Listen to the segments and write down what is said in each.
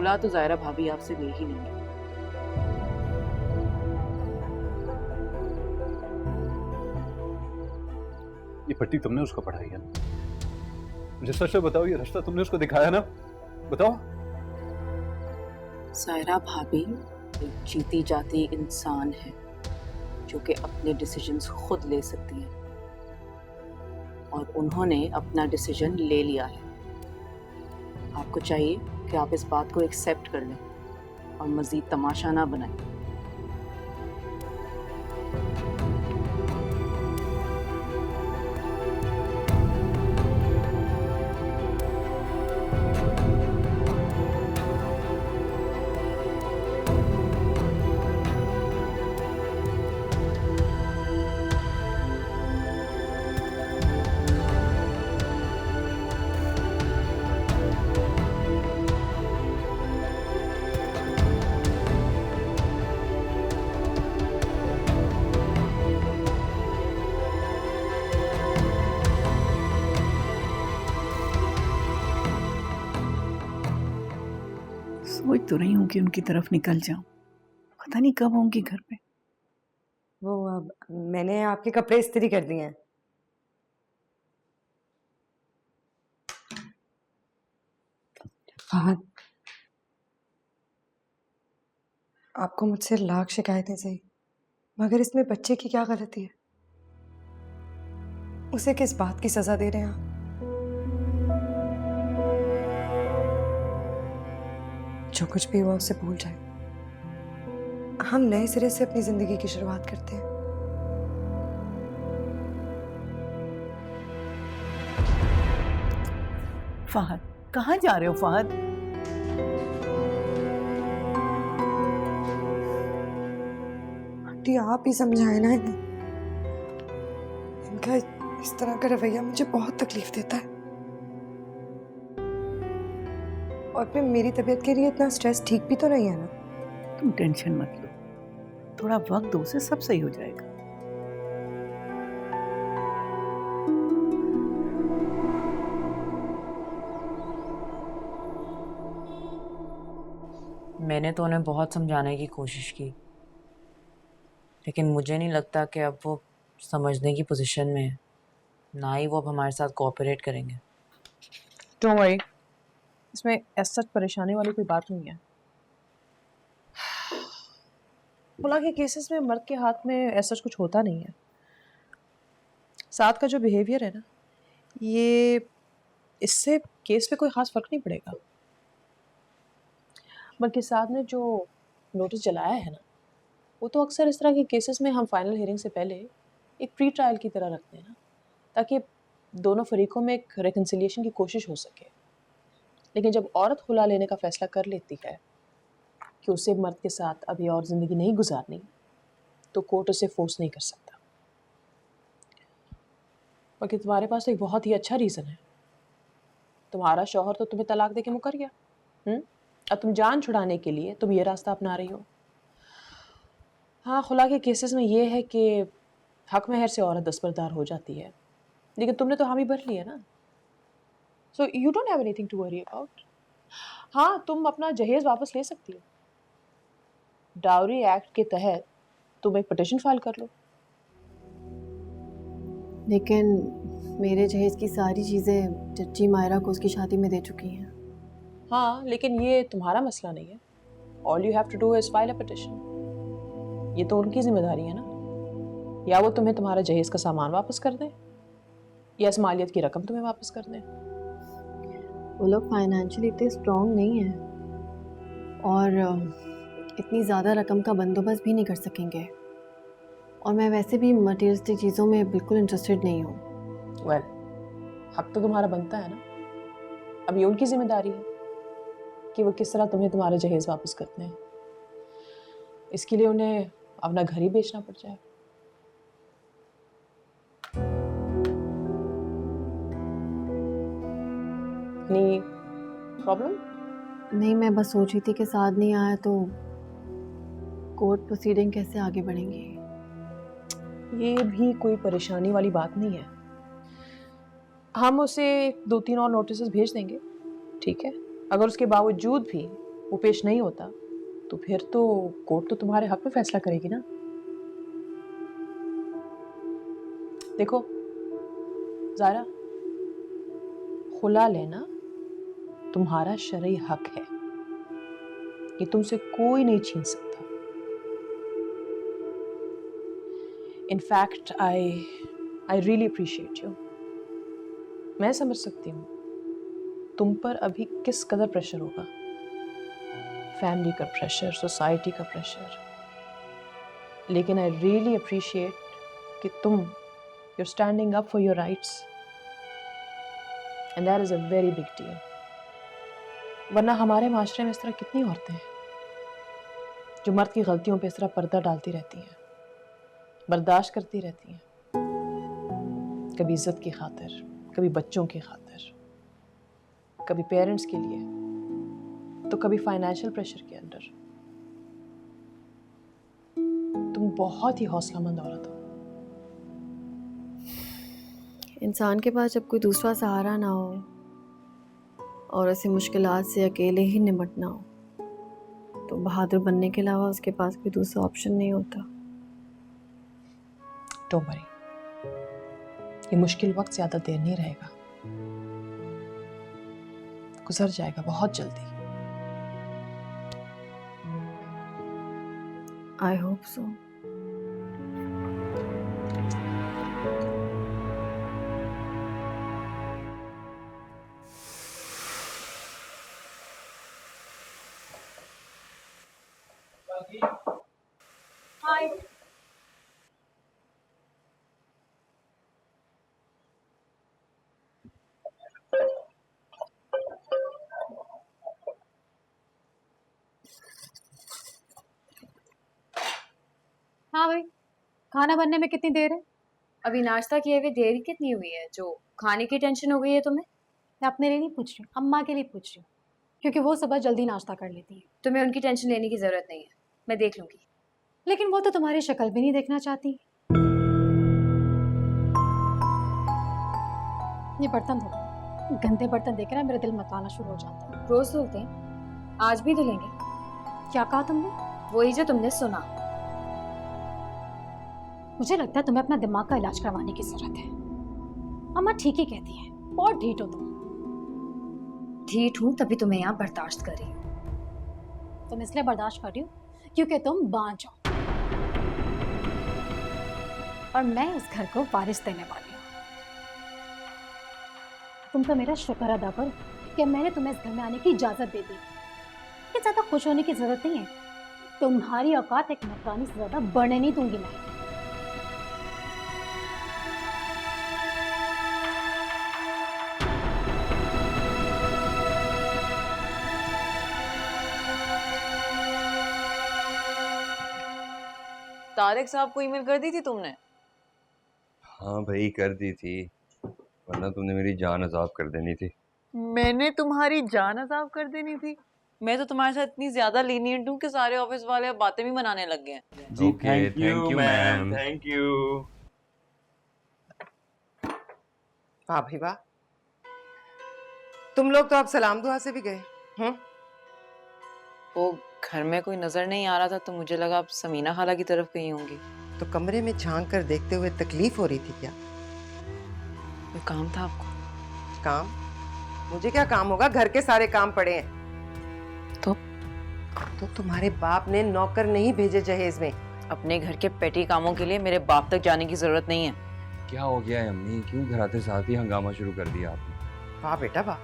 बोला तो ज़ाहिरा भाभी आपसे ले ही लेंगे। ये पट्टी तुमने उसको पढ़ाई है ना? मुझे सच से बताओ, ये रास्ता तुमने उसको दिखाया ना? बताओ। ज़ाहिरा भाभी एक जीती जाती इंसान है जो कि अपने डिसीजंस खुद ले सकती है, और उन्होंने अपना डिसीजन ले लिया है। आपको चाहिए कि आप इस बात को एक्सेप्ट कर लें और मज़ीद तमाशा ना बनाएं। सोच तो रही हूँ कि उनकी तरफ निकल जाऊं, पता नहीं कब होंगी घर पे। वो अब मैंने आपके कपड़े इस्त्री कर दिए हैं। फहद, आपको मुझसे लाख शिकायतें सही, मगर इसमें बच्चे की क्या गलती है? उसे किस बात की सजा दे रहे हैं आप? जो कुछ भी हुआ उसे भूल जाए। हम नए सिरे से अपनी जिंदगी की शुरुआत करते हैं। फहद, कहाँ जा रहे हो फहद? आंटी आप ही समझाए ना इन्हें। इनका इस तरह का रवैया मुझे बहुत तकलीफ देता है, और फिर मेरी तबीयत के लिए इतना स्ट्रेस ठीक भी तो नहीं है ना। तुम टेंशन मत लो, थोड़ा वक्त दो, से सब सही हो जाएगा। मैंने तो उन्हें बहुत समझाने की कोशिश की, लेकिन मुझे नहीं लगता कि अब वो समझने की पोजीशन में है, ना ही वो अब हमारे साथ कोऑपरेट करेंगे। डोंट वरी, इसमें ऐसा परेशानी वाली कोई बात नहीं है। खुला के केसेस में मर्द के हाथ में ऐसा कुछ होता नहीं है। साथ का जो बिहेवियर है ना, ये इससे केस पे कोई खास फर्क नहीं पड़ेगा। बल्कि साथ ने जो नोटिस जलाया है ना, वो तो अक्सर इस तरह के केसेस में हम फाइनल हियरिंग से पहले एक प्री ट्रायल की तरह रखते हैं ना, ताकि दोनों फरीकों में एक रिकन्सिलिएशन की कोशिश हो सके। लेकिन जब औरत खुला लेने का फैसला कर लेती है कि उसे मर्द के साथ अभी और ज़िंदगी नहीं गुजारनी, तो कोर्ट उसे फोर्स नहीं कर सकता। बाकी तुम्हारे पास तो एक बहुत ही अच्छा रीज़न है। तुम्हारा शौहर तो तुम्हें तलाक दे के मुकर गया, अब तुम जान छुड़ाने के लिए तुम ये रास्ता अपना रही हो। हाँ, खुला के केसेस में ये है कि हक महर से औरत दस्तबरदार हो जाती है, लेकिन तुमने तो हामी भर ली है ना, so you don't have anything to worry about. हाँ, तुम अपना जहेज वापस ले सकती हो। डाउरी एक्ट के तहत तुम एक पिटीशन फाइल कर लो। लेकिन मेरे जहेज की सारी चीज़ें जज्जी मायरा को उसकी शादी में दे चुकी हैं। हाँ, लेकिन ये तुम्हारा मसला नहीं है। All you have to do is file a petition. ये तो उनकी जिम्मेदारी है ना। या वो तुम्हें तुम्हारा जहेज का सामान वापस कर दें, या इस मालियत की रकम तुम्हें वापस कर दें। वो लोग फाइनेंशियली इतने स्ट्रॉन्ग नहीं हैं और इतनी ज़्यादा रकम का बंदोबस्त भी नहीं कर सकेंगे, और मैं वैसे भी मटेरियलिस्टिक चीज़ों में बिल्कुल इंटरेस्टेड नहीं हूँ। वेल, हक तो तुम्हारा बनता है ना। अब ये उनकी जिम्मेदारी है कि वो किस तरह तुम्हें तुम्हारा जहेज वापस करते हैं। इसके लिए उन्हें अपना घर ही बेचना पड़ जाए। Any problem? नहीं, मैं बस सोच रही थी कि साथ नहीं आया तो कोर्ट प्रोसीडिंग कैसे आगे बढ़ेंगी। ये भी कोई परेशानी वाली बात नहीं है। हम उसे 2-3 और नोटिस भेज देंगे, ठीक है? अगर उसके बावजूद भी वो पेश नहीं होता तो फिर तो कोर्ट तो तुम्हारे हक में फैसला करेगी ना। देखो ज़ारा, खुला लेना तुम्हारा शरई हक है, ये तुमसे कोई नहीं छीन सकता। In fact I really appreciate you. मैं समझ सकती हूँ तुम पर अभी किस कदर प्रेशर होगा, फैमिली का प्रेशर, सोसाइटी का प्रेशर, लेकिन आई रियली अप्रिशिएट कि तुम you're standing up for your rights and that is a very big deal। वरना हमारे माशरे में इस तरह कितनी औरतें हैं जो मर्द की गलतियों पे इस तरह पर्दा डालती रहती हैं, बर्दाश्त करती रहती हैं, कभी इज्जत की खातिर, कभी बच्चों की खातिर, कभी पेरेंट्स के लिए, तो कभी फाइनेंशियल प्रेशर के अंडर। तुम बहुत ही हौसलामंद औरत हो। इंसान के पास जब कोई दूसरा सहारा ना हो और ऐसी मुश्किलात से अकेले ही निपटना हो तो बहादुर बनने के अलावा उसके पास कोई दूसरा ऑप्शन नहीं होता। डोंट वरी, ये मुश्किल वक्त ज्यादा देर नहीं रहेगा, गुजर जाएगा बहुत जल्दी। I hope so. हाँ भाई, खाना बनने में कितनी देर है? अभी नाश्ता किए हुए देरी कितनी हुई है जो खाने की टेंशन हो गई है तुम्हें? मैं अपने लिए नहीं पूछ रही हूँ, अम्मा के लिए पूछ रही हूँ, क्योंकि वो सुबह जल्दी नाश्ता कर लेती है। तुम्हें उनकी टेंशन लेने की ज़रूरत नहीं है, मैं देख लूँगी। लेकिन वो तो तुम्हारी शक्ल भी नहीं देखना चाहती। ये बर्तन धो, गंदे बर्तन देख कर मेरा दिल मचलाना शुरू हो जाता है। रोज़ धुलते हैं, आज भी धुलेंगे। क्या कहा तुमने? वही जो तुमने सुना। मुझे लगता है तुम्हें अपना दिमाग का इलाज करवाने की जरूरत है। अम्मा ठीक ही कहती है, बहुत ढीठ हो तुम। ढीठ हूँ तभी तुम्हें यहाँ बर्दाश्त कर रही हूँ। तुम इसलिए बर्दाश्त कर रही हो क्योंकि तुम बांझ हो और मैं इस घर को वारिस देने वाली हूँ। तुम तो मेरा शुक्र अदा करो कि मैंने तुम्हें इस घर में आने की इजाजत दे दी। ये ज्यादा खुश होने की जरूरत नहीं है, तुम्हारी औकात एक नौकरानी से ज्यादा बढ़ने नहीं दूंगी मैं। तारिक साहब को ईमेल कर दी थी तुमने? हाँ भाई कर दी थी, वरना तुमने मेरी जान अजाब कर देनी थी। मैंने तुम्हारी जान अजाब कर देनी थी? मैं तो तुम्हारे साथ इतनी ज्यादा लीनियंट हूँ कि सारे ऑफिस वाले अब बातें भी मनाने लग गए हैं। जी thank you ma'am, thank you. वाह भाई वाह, तुम लोग तो अब सलाम दुआ से भी गए। वो घर में कोई नजर नहीं आ रहा था तो मुझे लगा आप समीना खाला की तरफ गई होंगी। तो कमरे में झांक कर देखते हुए तकलीफ हो रही थी क्या? कोई काम था आपको? काम? मुझे क्या काम होगा, घर के सारे काम पड़े हैं। तो तुम्हारे बाप ने नौकर नहीं भेजे जहेज में? अपने घर के पेटी कामों के लिए मेरे बाप तक जाने की जरूरत नहीं है। क्या हो गया है अम्मी, क्यों घर आते साथ ही हंगामा शुरू कर दिया आपने? वाह बेटा वाह,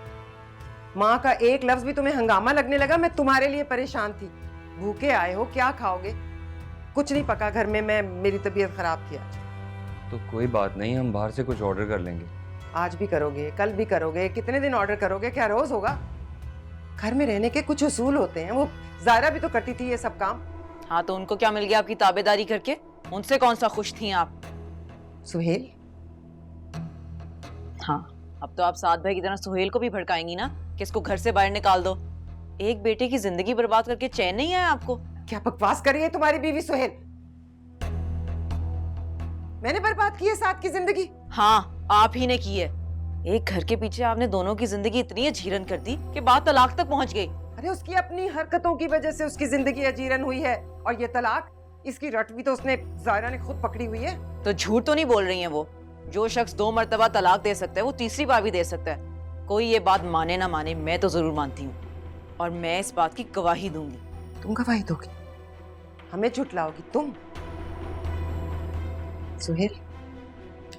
माँ का एक लफ्ज भी तुम्हें हंगामा लगने लगा। मैं तुम्हारे लिए परेशान थी। भूखे आए हो, क्या खाओगे? कुछ नहीं पका घर में, मेरी तबीयत खराब थी आज। तो कोई बात नहीं, हम बाहर से कुछ ऑर्डर कर लेंगे। आज भी करोगे, कल भी करोगे, कितने दिन ऑर्डर करोगे? क्या रोज होगा? घर में रहने के कुछ उसूल होते हैं। वो ज़ायरा भी तो करती थी ये सब काम। हाँ तो उनको क्या मिल गया आपकी ताबेदारी करके? उनसे कौन सा खुश थी आप? सुहेल? हाँ, अब तो आप साथ भाई की तरह सुहेल को भी भड़काएंगी ना कि इसको घर से बाहर निकाल दो। एक बेटे की जिंदगी बर्बाद करके चैन नहीं आया आपको? क्या बकवास कर रही है तुम्हारी बीवी सुहेल? मैंने बर्बाद की है साथ की जिंदगी? हाँ, आप ही ने की है। एक घर के पीछे आपने दोनों की जिंदगी इतनी अजीरन कर दी कि बात तलाक तक पहुंच गई। अरे उसकी अपनी हरकतों की वजह से उसकी जिंदगी अजीरन हुई है, और ये तलाक, इसकी रट भी तो उसने, जायरा ने खुद पकड़ी हुई है। तो झूठ तो नहीं बोल रही हैं वो। जो शख्स 2 मर्तबा तलाक दे सकता है वो तीसरी बार भी दे सकता है। कोई ये बात माने ना माने, मैं तो जरूर मानती हूँ, और मैं इस बात की गवाही दूंगी। तुम गवाही दोगी? हमें झुटलाओगी तुम? सुहेल,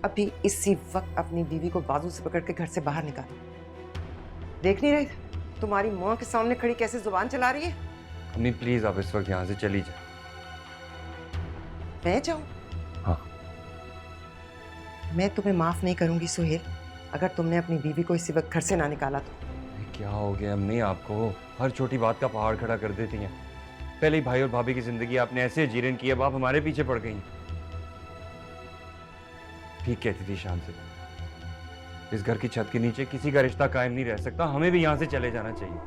अभी इसी वक्त अपनी बीवी को बाजू से पकड़ के घर से बाहर निकालो। देख नहीं रहे तुम्हारी माँ के सामने खड़ी कैसे जुबान चला रही है? अम्मी प्लीज आप इस वक्त यहाँ से चली जाए। मैं जाऊं? हाँ। मैं तुम्हें माफ नहीं करूंगी सुहेल, अगर तुमने अपनी बीवी को इसी वक्त घर से ना निकाला तो। क्या हो गया अम्मी आपको? हर छोटी बात का पहाड़ खड़ा कर देती हैं। पहले ही भाई और भाभी की जिंदगी आपने ऐसे जीरन की, अब आप हमारे पीछे पड़ गई। ठीक कहती थी शान से, इस घर की छत के नीचे किसी का रिश्ता कायम नहीं रह सकता, हमें भी यहाँ से चले जाना चाहिए।